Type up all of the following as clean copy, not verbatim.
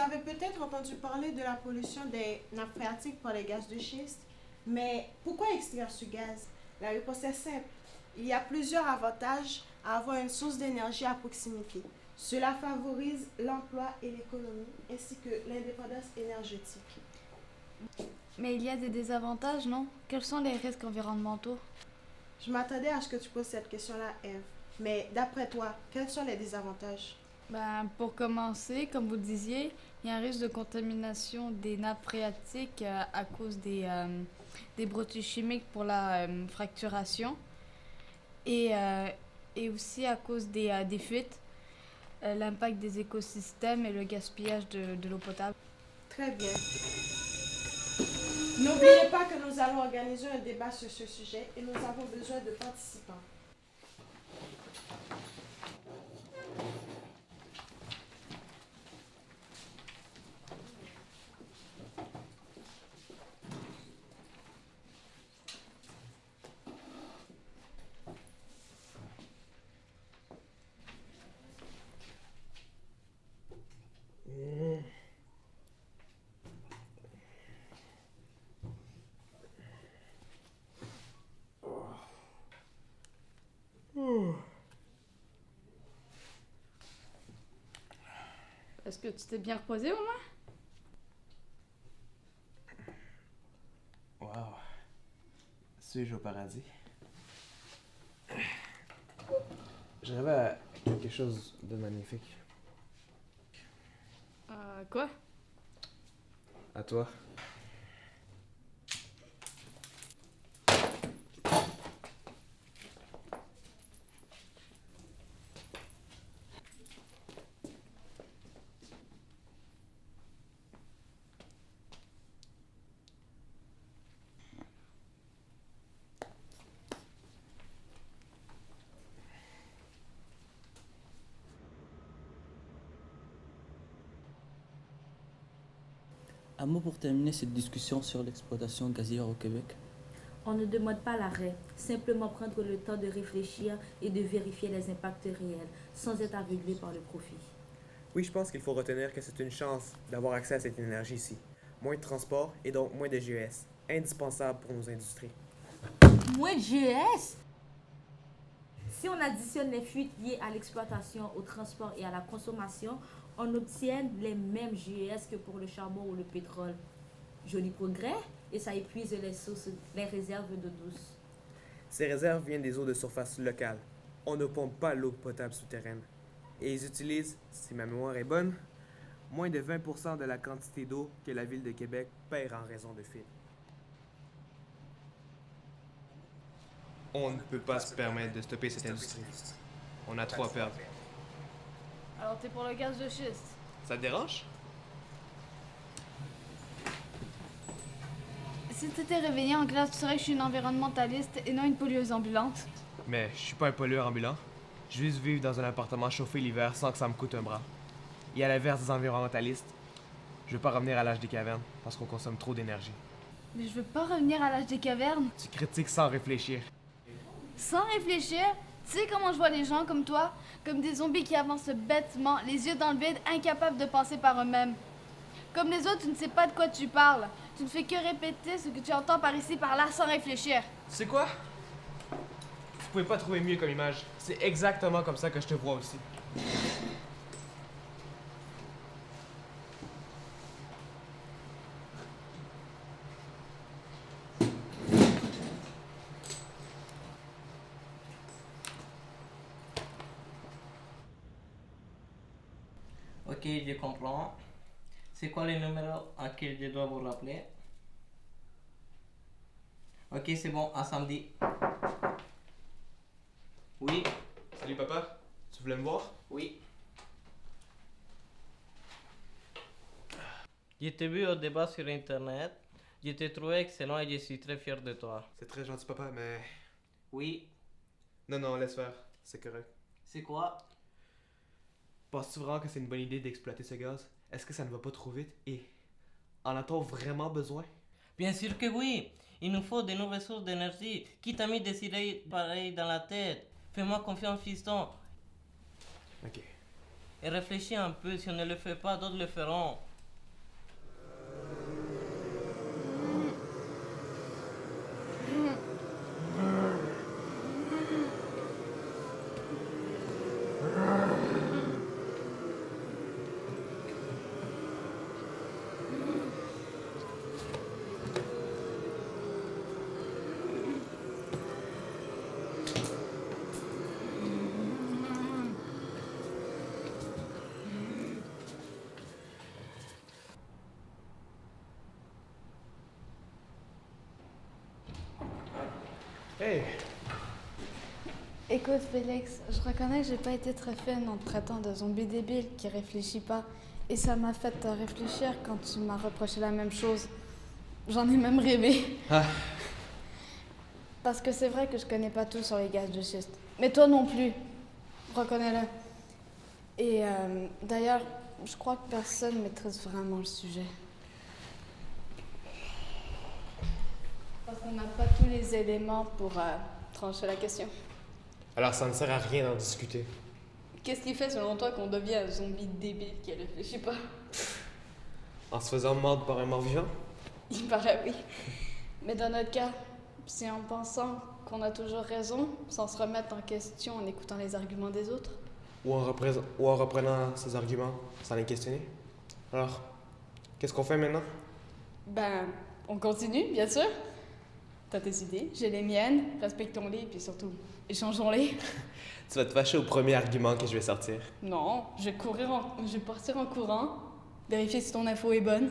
avez peut-être entendu parler de la pollution des nappes phréatiques par les gaz de schiste, mais pourquoi extraire ce gaz? La réponse est simple. Il y a plusieurs avantages à avoir une source d'énergie à proximité. Cela favorise l'emploi et l'économie, ainsi que l'indépendance énergétique. Mais il y a des désavantages, non? Quels sont les risques environnementaux? Je m'attendais à ce que tu poses cette question-là, Eve. Mais d'après toi, quels sont les désavantages? Pour commencer, comme vous le disiez, il y a un risque de contamination des nappes phréatiques à cause des produits chimiques pour la fracturation et aussi à cause des fuites, l'impact des écosystèmes et le gaspillage de l'eau potable. Très bien. N'oubliez pas que nous allons organiser un débat sur ce sujet et nous avons besoin de participants. Est-ce que tu t'es bien reposé au moins? Wow. Suis-je au paradis? Je rêvais à quelque chose de magnifique. Quoi? À toi. Un mot pour terminer cette discussion sur l'exploitation gazière au Québec. On ne demande pas l'arrêt, simplement prendre le temps de réfléchir et de vérifier les impacts réels, sans être aveuglé par le profit. Oui, je pense qu'il faut retenir que c'est une chance d'avoir accès à cette énergie ici. Moins de transport et donc moins de GES, indispensable pour nos industries. Moins de GES? Si on additionne les fuites liées à l'exploitation, au transport et à la consommation, on obtient les mêmes GES que pour le charbon ou le pétrole. Joli progrès, et ça épuise les sources, les réserves d'eau douce. Ces réserves viennent des eaux de surface locales. On ne pompe pas l'eau potable souterraine. Et ils utilisent, si ma mémoire est bonne, moins de 20% de la quantité d'eau que la ville de Québec perd en raison de fuites. On ne peut pas se permettre de stopper cette industrie. On a trop à perdre. Alors t'es pour le gaz de schiste? Ça te dérange? Si t'étais réveillée en classe, tu saurais que je suis une environnementaliste et non une pollueuse ambulante. Mais je suis pas un pollueur ambulant. Je veux juste vivre dans un appartement chauffé l'hiver sans que ça me coûte un bras. Et à l'inverse des environnementalistes, je veux pas revenir à l'âge des cavernes parce qu'on consomme trop d'énergie. Mais je veux pas revenir à l'âge des cavernes. Tu critiques sans réfléchir. Sans réfléchir? Tu sais comment je vois les gens comme toi? Comme des zombies qui avancent bêtement, les yeux dans le vide, incapables de penser par eux-mêmes. Comme les autres, tu ne sais pas de quoi tu parles. Tu ne fais que répéter ce que tu entends par ici, par là, sans réfléchir. Tu sais quoi? Tu pouvais pas trouver mieux comme image. C'est exactement comme ça que je te vois aussi. Ok, je comprends. C'est quoi le numéro à qui je dois vous rappeler? Ok, c'est bon, à samedi. Oui, Salut papa, tu voulais me voir? oui. Je t'ai vu au débat sur internet. Je t'ai trouvé excellent et je suis très fier de toi. C'est très gentil papa, mais... Oui, Non, laisse faire. C'est correct. c'est quoi? Penses-tu vraiment que c'est une bonne idée d'exploiter ce gaz? Est-ce que ça ne va pas trop vite? Et en a-t-on vraiment besoin? Bien sûr que oui. Il nous faut de nouvelles sources d'énergie. Qui t'a mis des idées pareilles dans la tête? Fais-moi confiance, fiston. Ok. Et réfléchis un peu. Si on ne le fait pas, d'autres le feront. Hey! Écoute, Félix, je reconnais que j'ai pas été très fine en te traitant de zombie débile qui réfléchit pas. Et ça m'a fait réfléchir quand tu m'as reproché la même chose. J'en ai même rêvé. Ah. Parce que c'est vrai que je connais pas tout sur les gaz de schiste. Mais toi non plus. Reconnais-le. Et d'ailleurs, je crois que personne maîtrise vraiment le sujet. Parce qu'on n'a pas tous les éléments pour trancher la question. Alors ça ne sert à rien d'en discuter. Qu'est-ce qui fait selon toi qu'on devient un zombie débile qui réfléchit pas? En se faisant mordre par un mort-vivant? Il paraît oui. Mais dans notre cas, c'est en pensant qu'on a toujours raison, sans se remettre en question en écoutant les arguments des autres. Ou en reprenant ses arguments sans les questionner? Alors, qu'est-ce qu'on fait maintenant? Ben, on continue, bien sûr. T'as tes idées, j'ai les miennes, respectons-les, puis surtout, échangeons-les. Tu vas te fâcher au premier argument que je vais sortir. Non, je vais partir en courant, vérifier si ton info est bonne.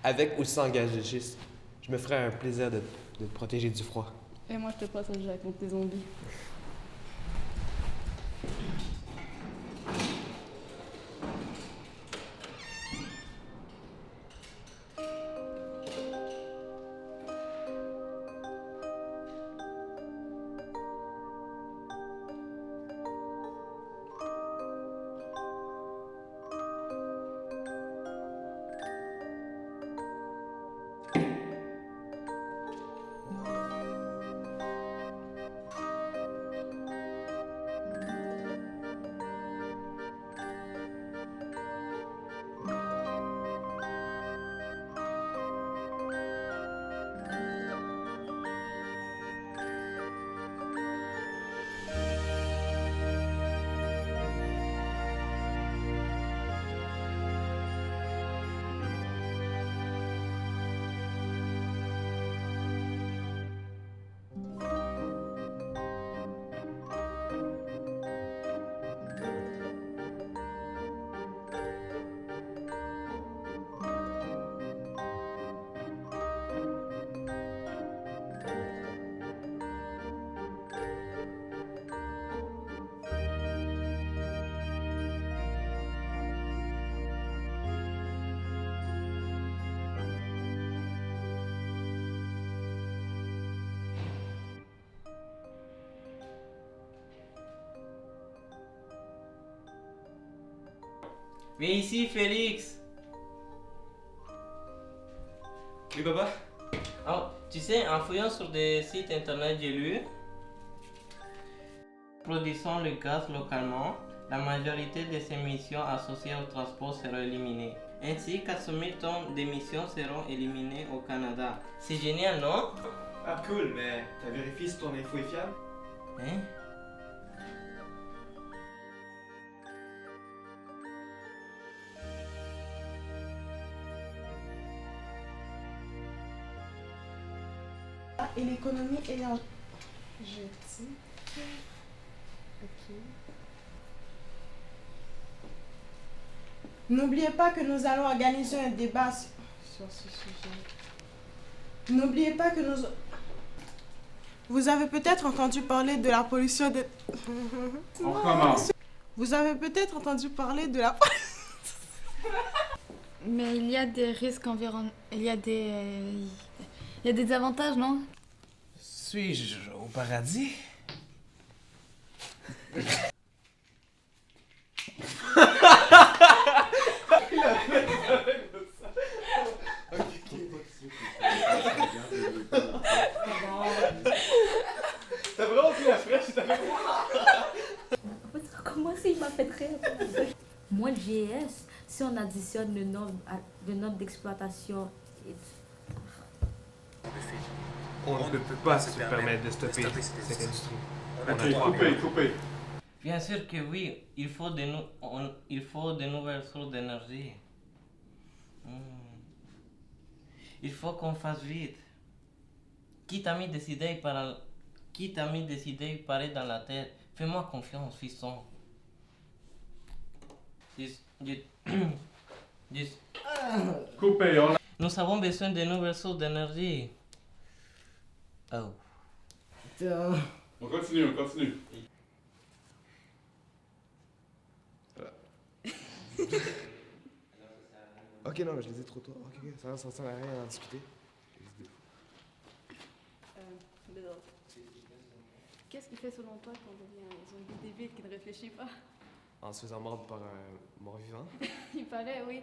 Avec ou sans gaz de schiste, je me ferai un plaisir de te protéger du froid. Et moi, je te protégerai contre les zombies. Viens ici, Félix. Oui, papa? Oh, tu sais, en fouillant sur des sites internet, j'ai lu. Produisant le gaz localement, la majorité des émissions associées au transport seront éliminées. Ainsi, 400 000 tonnes d'émissions seront éliminées au Canada. C'est génial, non? Ah, cool, mais t'as vérifié si ton info est fiable? Hein? Et l'économie énergétique. Ok. N'oubliez pas que nous allons organiser un débat sur ce sujet. N'oubliez pas que nous... Vous avez peut-être entendu parler de la pollution de... On recommence. Vous avez peut-être entendu parler de la... Mais il y a des risques environnementaux. Il y a des avantages, non? Suis-je au paradis? T'as vraiment pris la fraîche, t'as fait Comment ça, il m'a fait rire? Moins de GS, si on additionne le nombre d'exploitations et On ne peut pas se permettre de stopper cette industrie. On a Ok, trop à perdre. coupez. Bien sûr que oui, il faut il faut de nouvelles sources d'énergie. Il faut qu'on fasse vite. Qui t'a mis des idées parées dans la tête? Fais-moi confiance, fiston. Coupez, on Nous avons besoin de nouvelles sources d'énergie. Oh. continue, on continue. Ok, non, mais je les ai trop tôt. Ok, ça sert à rien à en discuter. Qu'est-ce qui fait selon toi qu'on devient un zombie débile qui ne réfléchit pas? En se faisant mordre par un mort-vivant. Il paraît, oui.